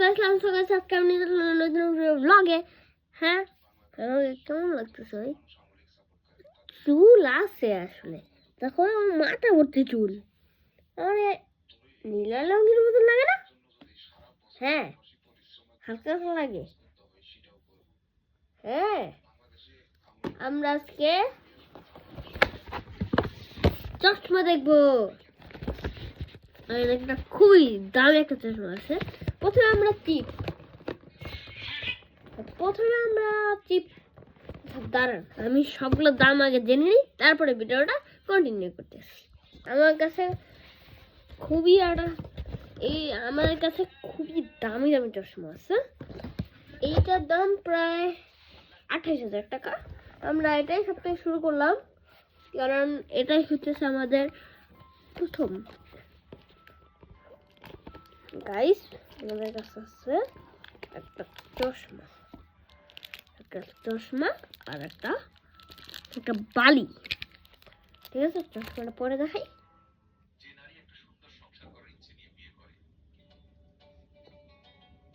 আজকে আমি ব্লগে। হ্যাঁ, কেমন লাগতেছে ভাই? চুল আছে আসলে, দেখো আমার মাথা ভর্তি চুল। আমার নীলা রঙের মতো লাগে না? হ্যাঁ, হালকা হালকা লাগে। হ্যাঁ, আমরা আজকে চশমা দেখবো। একটা খুবই দামি একটা চশমা আছে। প্রথমে আমরা চিপ দাঁড়ান, আমি সবগুলো দাম আগে জেনে নিই, তারপরে ভিডিওটা কন্টিনিউ করতেছি। আমার কাছে খুবই দামি দামি চশমা আছে। এইটার দাম প্রায় 28,000 টাকা। আমরা এটাই সব থেকে শুরু করলাম, কারণ এটাই হচ্ছে আমাদের প্রথম। গাইস, আমাদের কাছে আছে একটা চশমা আর একটা বালি। ঠিক আছে, চশমাটা পরে দেখাই।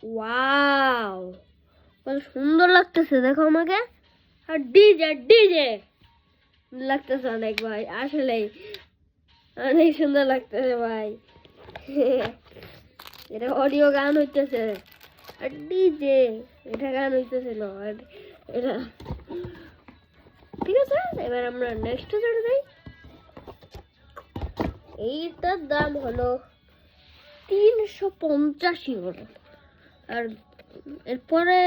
ওয়াও, কত সুন্দর লাগতেছে দেখো আমাকে। আর ডিজে লাগতেছে অনেক ভাই, আসলেই অনেক সুন্দর লাগতেছে ভাই। এটা অডিও গান হইতেছে, আর ডিজে এটা গান হইতেছিল। আর এটা ঠিক আছে, এবার আমরা নেক্সট চলে যাই। এইটার দাম হলো 350 ইউরো। আর এরপরে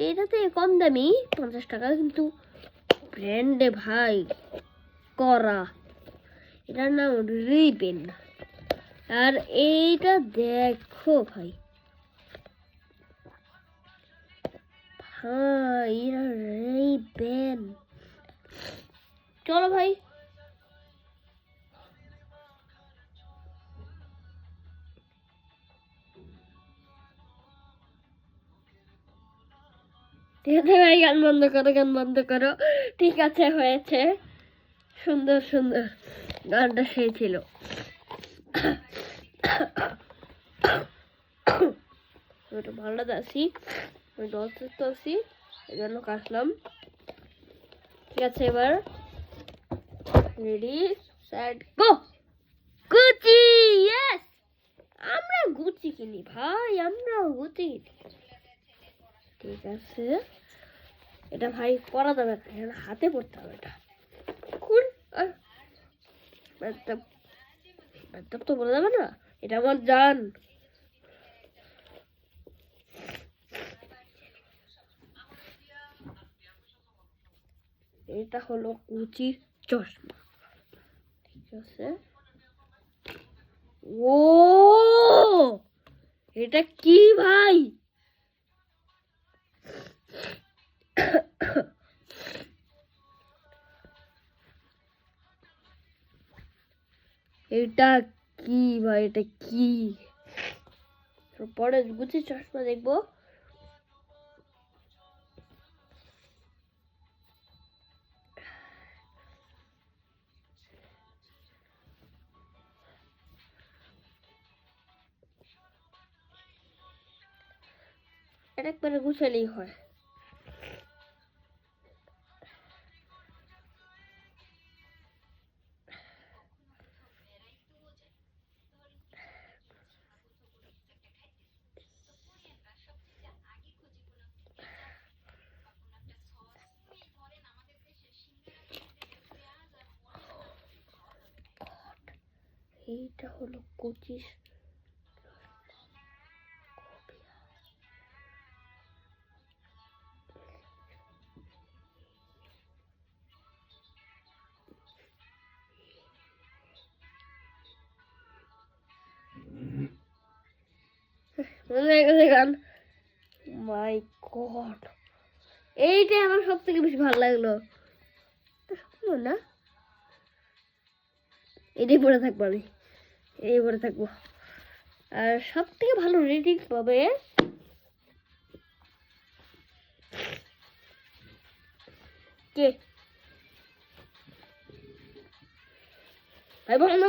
এটাতে কম দামি 50 টাকা, কিন্তু ব্র্যান্ডে ভাই করা। এটার নাম রিবেন। আর এইটা দেখো ভাই, এরা রিবেন। চলো ভাই, ঠিক আছে ভাই, গান বন্ধ করো। ঠিক আছে, হয়েছে। সুন্দর সুন্দর, গানটা সেই ছিল। ওটা ভালো আছি, আমি অসুস্থ আছি, এই জন্য কাশলাম। ঠিক আছে, এবার ready set go. Gucci, yes, আমরা গুচি কিনি ভাই, আমরা গুচি কিনি। ঠিক আছে, এটা ভাই পরা যাবে না, হাতে পড়তে হবে। এটা খুল, তো বলা যাবে না, এটা আমার জান। এটা হলো গুচি চশমা। ঠিক আছে, ও এটা কি ভাই? এটা কি ভাই, এটা কি? পরে গুচি চশমা দেখবো। এটা একবারে গুছালেই হয়। এইটা হলো গুচির গান। মাই গড, এইটাই আমার সব থেকে বেশি ভালো লাগলো না। এটাই পরে থাকবো আমি, এই পরে থাকবো। আর সব থেকে ভালো রেটিং পাবে কে? ভাই বন্ধ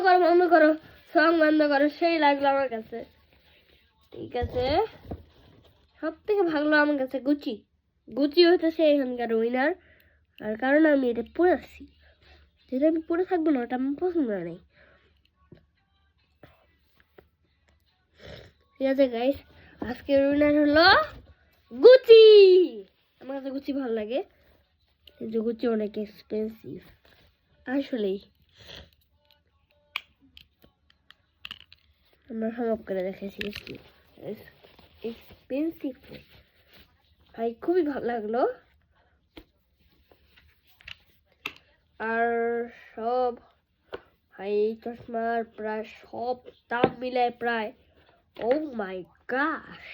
করো, সং বন্ধ করো, সেই লাগলো আমার কাছে। ঠিক আছে, সব থেকে ভালো আমার কাছে গুচি। গুচি হইতেছে এখানকার উইনার। আর কারণ আমি এটা পরে আসছি, যেটা আমি পরে থাকবো না ওটা আমার পছন্দ নেই। ঠিক আছে গাইস, আজকের উইনার হলো গুচি। আমার কাছে গুচি ভালো লাগে, কিন্তু গুচি অনেক এক্সপেন্সিভ আসলেই। আমরা সমাপ করে দেখেছি এক্সপেন্সিভ ভাই, খুবই ভালো লাগলো। আর সব ভাই চশমার প্রায় সব দাম মিলায় প্রায়, ও মাই গাশ,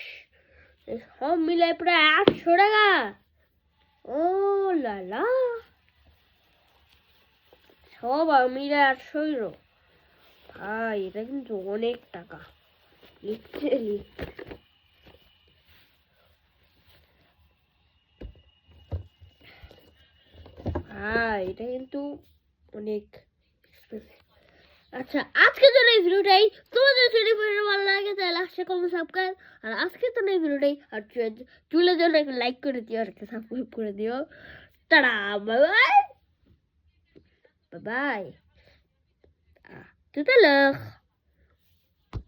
সব মিলায় প্রায় 800 টাকা। ও লালা, সব মিলে 800 ইউরো। ভাই এটা কিন্তু অনেক টাকা লিটারেলি। ভাই এটা কিন্তু অনেক এক্সপেন্সিভ। আচ্ছা আজকের জন্য এই ভিডিওটাই। তোমাদের যদি ভিডিও ভালো লাগে তাহলে লাস্টে কমেন্ট সাবস্ক্রাইব। আর আজকের জন্য এই ভিডিওটাই। আর চুলের জন্য একটা লাইক করে দিও আর একটা সাবস্ক্রাইব করে দিও। Tata, bye bye bye bye. Toedeleg.